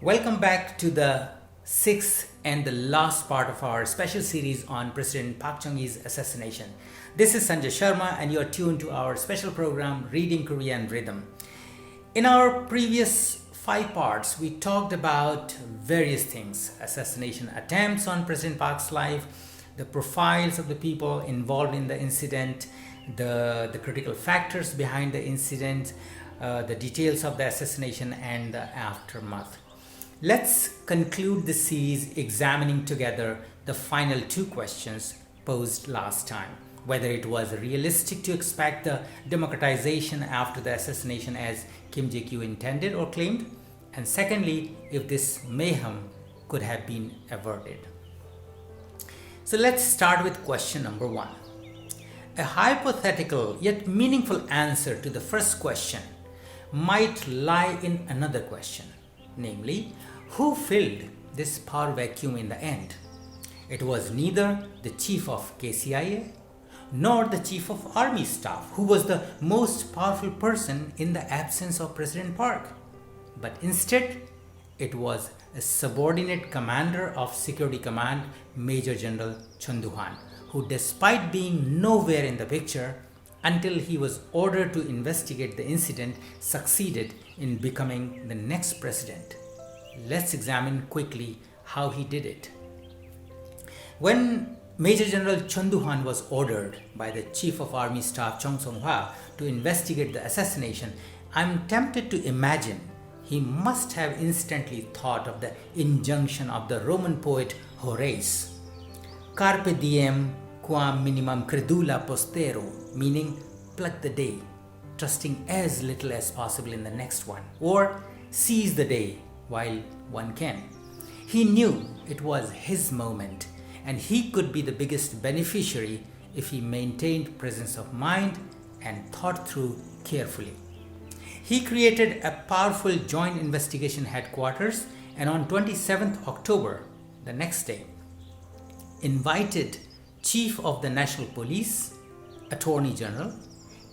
Welcome back to the sixth and the last part of our special series on President Park Chung-hee's assassination. This is Sanjay Sharma and you are tuned to our special program Reading Korean Rhythm. In our previous 5 parts, we talked about various things: assassination attempts on President Park's life, the profiles of the people involved in the incident, the critical factors behind the incident, the details of the assassination and the aftermath. Let's conclude the series examining together the final 2 questions posed last time: whether it was realistic to expect the democratization after the assassination as Kim Jae-Kyu intended or claimed, and secondly, if this mayhem could have been averted. So let's start with question number 1. A hypothetical yet meaningful answer to the first question might lie in another question, namely, who filled this power vacuum in the end? It was neither the chief of KCIA nor the chief of army staff, who was the most powerful person in the absence of President Park, but instead it was a subordinate commander of Security Command, Major General Chung, who, despite being nowhere in the picture until he was ordered to investigate the incident, succeeded in becoming the next president. Let's examine quickly how he did it. When Major General Chung was ordered by the Chief of Army Staff Chung Song-hwa to investigate the assassination, I'm tempted to imagine he must have instantly thought of the injunction of the Roman poet Horace, Carpe diem quam minimum credula postero, meaning pluck the day, trusting as little as possible in the next one, or seize the day while one can. He knew it was his moment, and he could be the biggest beneficiary if he maintained presence of mind and thought through carefully. He created a powerful joint investigation headquarters, and on 27th October, the next day, invited Chief of the National Police, Attorney General,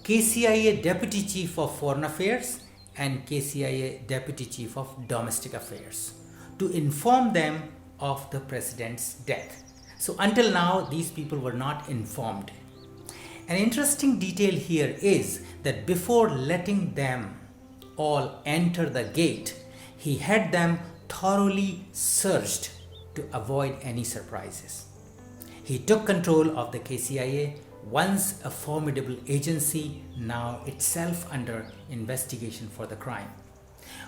KCIA Deputy Chief of Foreign Affairs, and KCIA Deputy Chief of Domestic Affairs to inform them of the president's death. So until now, these people were not informed. An interesting detail here is that before letting them all enter the gate, he had them thoroughly searched to avoid any surprises. He took control of the KCIA, once a formidable agency, now itself under investigation for the crime.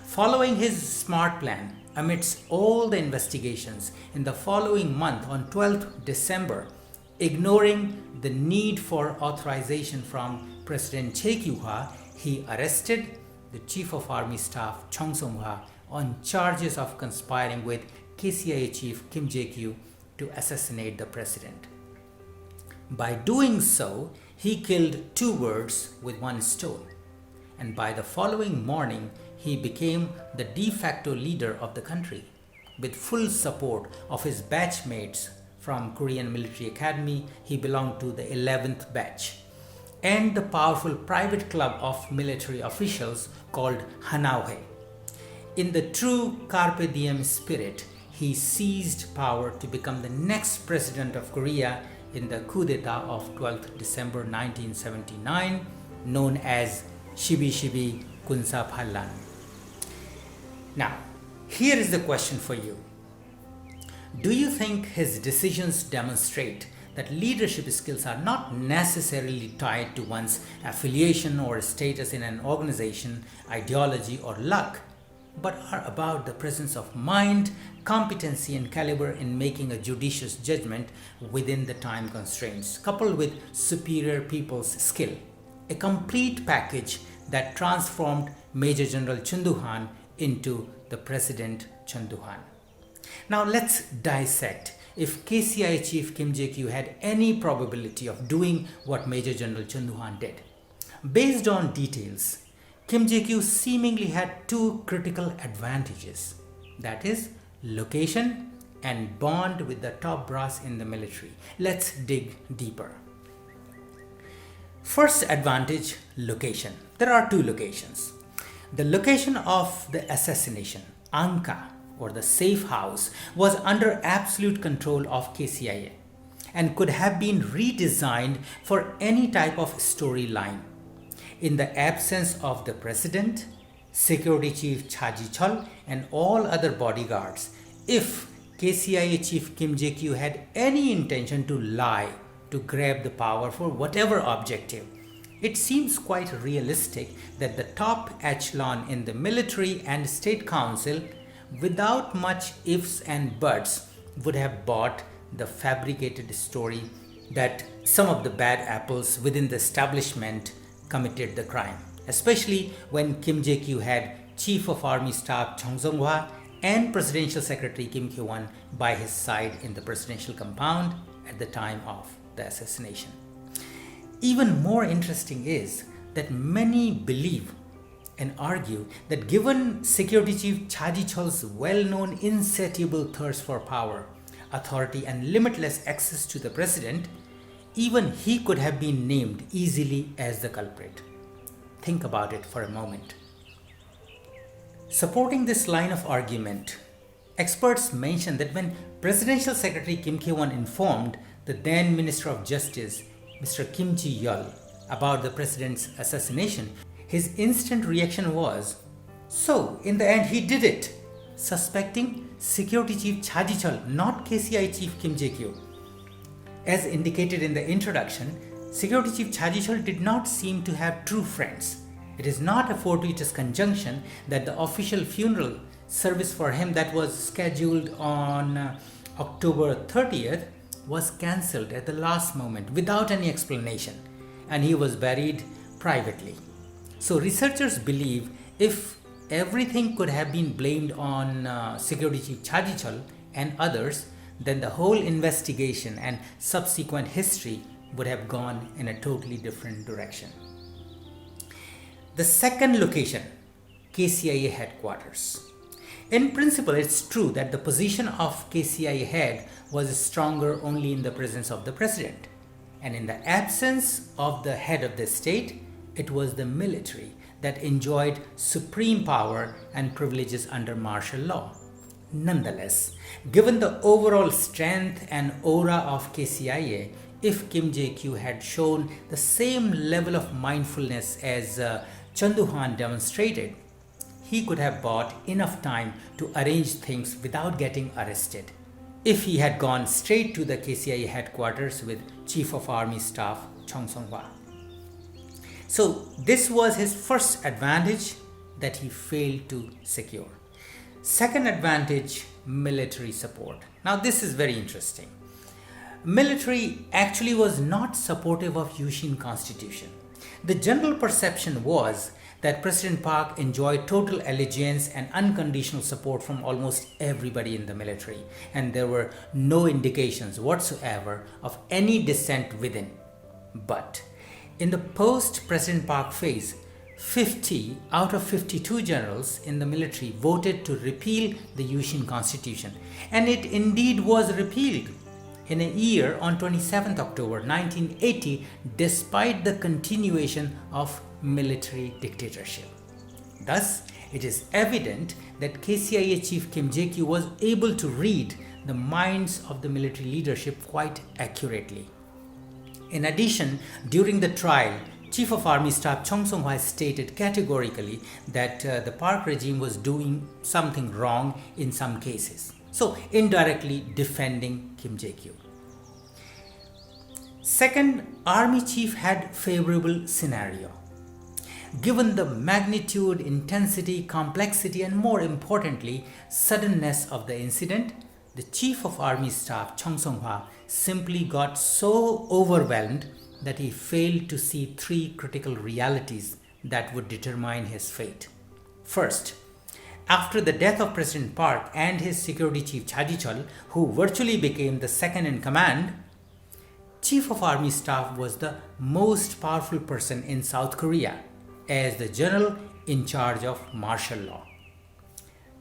Following his smart plan, amidst all the investigations, in the following month, on 12th December, ignoring the need for authorization from President Jae-Kyu, he arrested the Chief of Army Staff Chung Song-hwa on charges of conspiring with KCIA Chief Kim Jae-Kyu to assassinate the president. By doing so, he killed 2 birds with 1 stone, and by the following morning, he became the de facto leader of the country, with full support of his batchmates from Korean Military Academy. He belonged to the 11th batch, and the powerful private club of military officials called Hanaohe. In the true Carpe Diem spirit, he seized power to become the next president of Korea in the coup d'etat of 12th December 1979, known as Shibi Shibi Kunsa Phallan. Now, here is the question for you. Do you think his decisions demonstrate that leadership skills are not necessarily tied to one's affiliation or status in an organization, ideology, or luck, but are about the presence of mind, competency, and caliber in making a judicious judgment within the time constraints, coupled with superior people's skill? A complete package that transformed Major General Chung Doo-han into the President Chung Doo-han. Now let's dissect if KCIA Chief Kim Jae-Kyu had any probability of doing what Major General Chung Doo-han did. Based on details, Kim Jae-Kyu seemingly had 2 critical advantages, that is, location and bond with the top brass in the military. Let's dig deeper. First advantage, location. There are 2 locations. The location of the assassination, Angka, or the safe house, was under absolute control of KCIA and could have been redesigned for any type of storyline. In the absence of the president, Security Chief Cha Ji-chul, and all other bodyguards, if KCIA Chief Kim Jae-Kyu had any intention to lie to grab the power for whatever objective, it seems quite realistic that the top echelon in the military and state council, without much ifs and buts, would have bought the fabricated story that some of the bad apples within the establishment committed the crime, especially when Kim Jae-Kyu had Chief of Army Staff Chung Sung-hwa and Presidential Secretary Kim Kyo-won by his side in the presidential compound at the time of the assassination. Even more interesting is that many believe and argue that given Security Chief Cha Ji-chul's well-known insatiable thirst for power, authority and limitless access to the president, even he could have been named easily as the culprit. Think about it for a moment. Supporting this line of argument, experts mention that when Presidential Secretary Kim Kyo-won informed the then Minister of Justice, Mr. Kim Ji-yeol, about the president's assassination, his instant reaction was, "So, in the end he did it," suspecting Security Chief Cha Ji-chul, not KCI Chief Kim Jae-Kyu. As indicated in the introduction, Security Chief Cha Ji-chul did not seem to have true friends. It is not a fortuitous conjunction that the official funeral service for him that was scheduled on October 30th was cancelled at the last moment without any explanation, and he was buried privately. So researchers believe if everything could have been blamed on Security Chief Cha Ji-chul and others, then the whole investigation and subsequent history would have gone in a totally different direction. The second location, KCIA headquarters. In principle, it's true that the position of KCIA head was stronger only in the presence of the president. And in the absence of the head of the state, it was the military that enjoyed supreme power and privileges under martial law. Nonetheless, given the overall strength and aura of KCIA, if Kim Jae-Kyu had shown the same level of mindfulness as Chun Doo-hwan demonstrated, he could have bought enough time to arrange things without getting arrested. If he had gone straight to the KCIA headquarters with Chief of Army Staff Chung Sung-hwa. So this was his first advantage that he failed to secure. Second advantage, military support. Now this is very interesting. Military actually was not supportive of Yushin Constitution. The general perception was that President Park enjoyed total allegiance and unconditional support from almost everybody in the military, and there were no indications whatsoever of any dissent within. But in the post-President Park phase, 50 out of 52 generals in the military voted to repeal the Yushin Constitution, and it indeed was repealed in a year on 27th October 1980, despite the continuation of military dictatorship. Thus, it is evident that KCIA Chief Kim Jae-Kyu was able to read the minds of the military leadership quite accurately. In addition, during the trial, Chief of Army Staff Chung Sung-hwa stated categorically that the Park regime was doing something wrong in some cases, so indirectly defending Kim Jae-Kyu. Second, Army Chief had favorable scenario. Given the magnitude, intensity, complexity, and more importantly, suddenness of the incident, the Chief of Army Staff Chung Sung-hwa simply got so overwhelmed that he failed to see three critical realities that would determine his fate. First, after the death of President Park and his security chief Cha Ji-chul, who virtually became the second in command, Chief of Army Staff was the most powerful person in South Korea as the general in charge of martial law.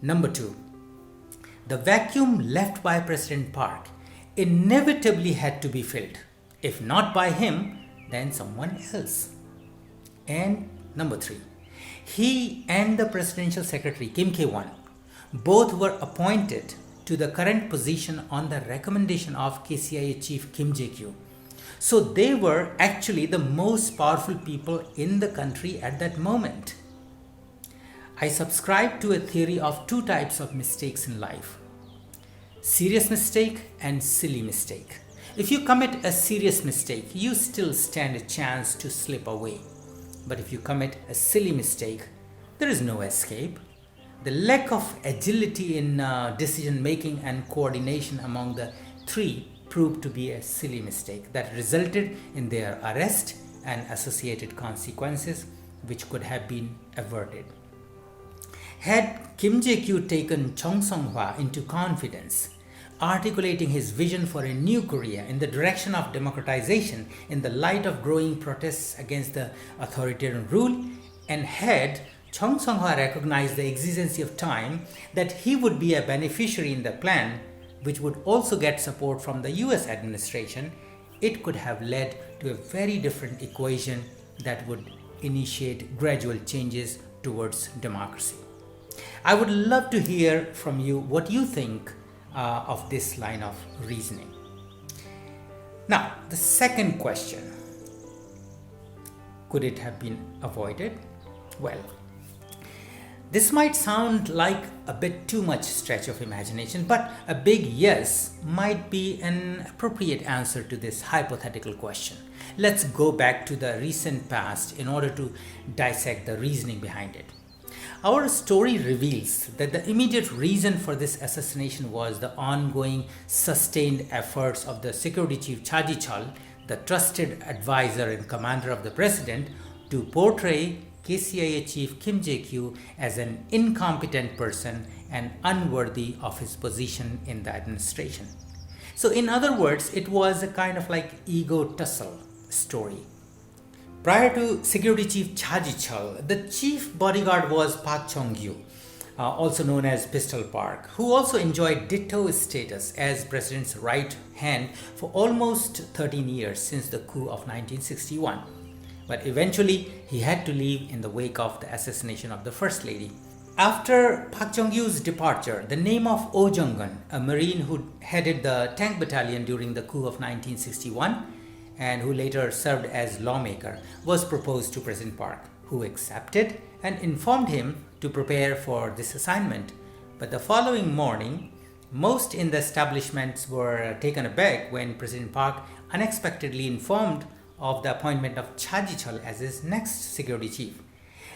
Number two, the vacuum left by President Park inevitably had to be filled. If not by him, then someone else. And number three, he and the Presidential Secretary Kim Kyo-won Both were appointed to the current position on the recommendation of KCIA Chief Kim Jae-Kyu. So they were actually the most powerful people in the country at that moment. I subscribe to a theory of two types of mistakes in life: serious mistake and silly mistake. If you commit a serious mistake, you still stand a chance to slip away. But if you commit a silly mistake, there is no escape. The lack of agility in decision making and coordination among the three proved to be a silly mistake that resulted in their arrest and associated consequences, which could have been averted. Had Kim Jae-Kyu taken Chung Song-hwa into confidence, articulating his vision for a new Korea in the direction of democratization in the light of growing protests against the authoritarian rule, and had Chung Song-hwa recognized the exigency of time that he would be a beneficiary in the plan, which would also get support from the US administration, it could have led to a very different equation that would initiate gradual changes towards democracy. I would love to hear from you what you think of this line of reasoning. Now, the second question: could it have been avoided? Well, this might sound like a bit too much stretch of imagination, but a big yes might be an appropriate answer to this hypothetical question. Let's go back to the recent past in order to dissect the reasoning behind it. Our story reveals that the immediate reason for this assassination was the ongoing sustained efforts of the Security Chief Cha Ji-chul, the trusted advisor and commander of the president, to portray KCIA Chief Kim Jae-Kyu as an incompetent person and unworthy of his position in the administration. So in other words, it was a kind of like ego tussle story. Prior to Security Chief Cha Ji-chul, the chief bodyguard was Park Chung-gyu, also known as Pistol Park, who also enjoyed ditto status as president's right hand for almost 13 years since the coup of 1961. But eventually, he had to leave in the wake of the assassination of the First Lady. After Park Chung-gyu's departure, the name of Oh Jung-gun, a Marine who headed the tank battalion during the coup of 1961 and who later served as lawmaker, was proposed to President Park, who accepted and informed him to prepare for this assignment. But the following morning, most in the establishments were taken aback when President Park unexpectedly informed of the appointment of Cha Ji-chul as his next security chief.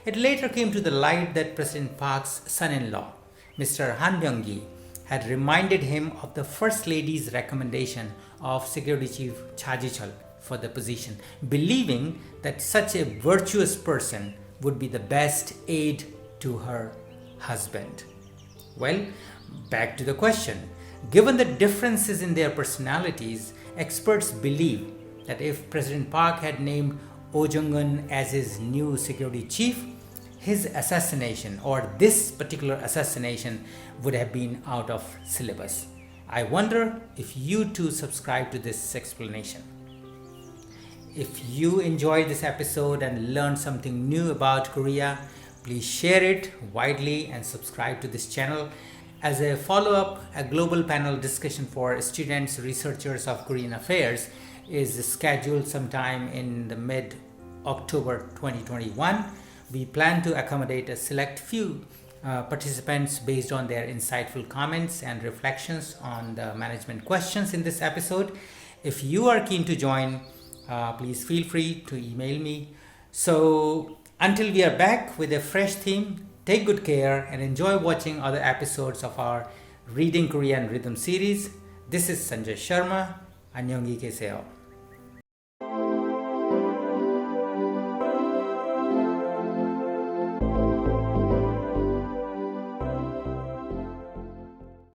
It later came to the light that President Park's son-in-law, Mr. Han Byung-gi, had reminded him of the First Lady's recommendation of Security Chief Cha Ji-chul for the position, believing that such a virtuous person would be the best aid to her husband. Well, back to the question. Given the differences in their personalities, experts believe that if President Park had named Oh Jung-gun as his new security chief, his assassination, or this particular assassination, would have been out of syllabus. I wonder if you too subscribe to this explanation. If you enjoyed this episode and learned something new about Korea, please share it widely and subscribe to this channel. As a follow-up, a global panel discussion for students, researchers of Korean affairs is scheduled sometime in the mid-October 2021. We plan to accommodate a select few participants based on their insightful comments and reflections on the management questions in this episode. If you are keen to join, please feel free to email me. So until we are back with a fresh theme, take good care and enjoy watching other episodes of our Reading Korean Rhythm series. This is Sanjay Sharma. 안녕히 계세요.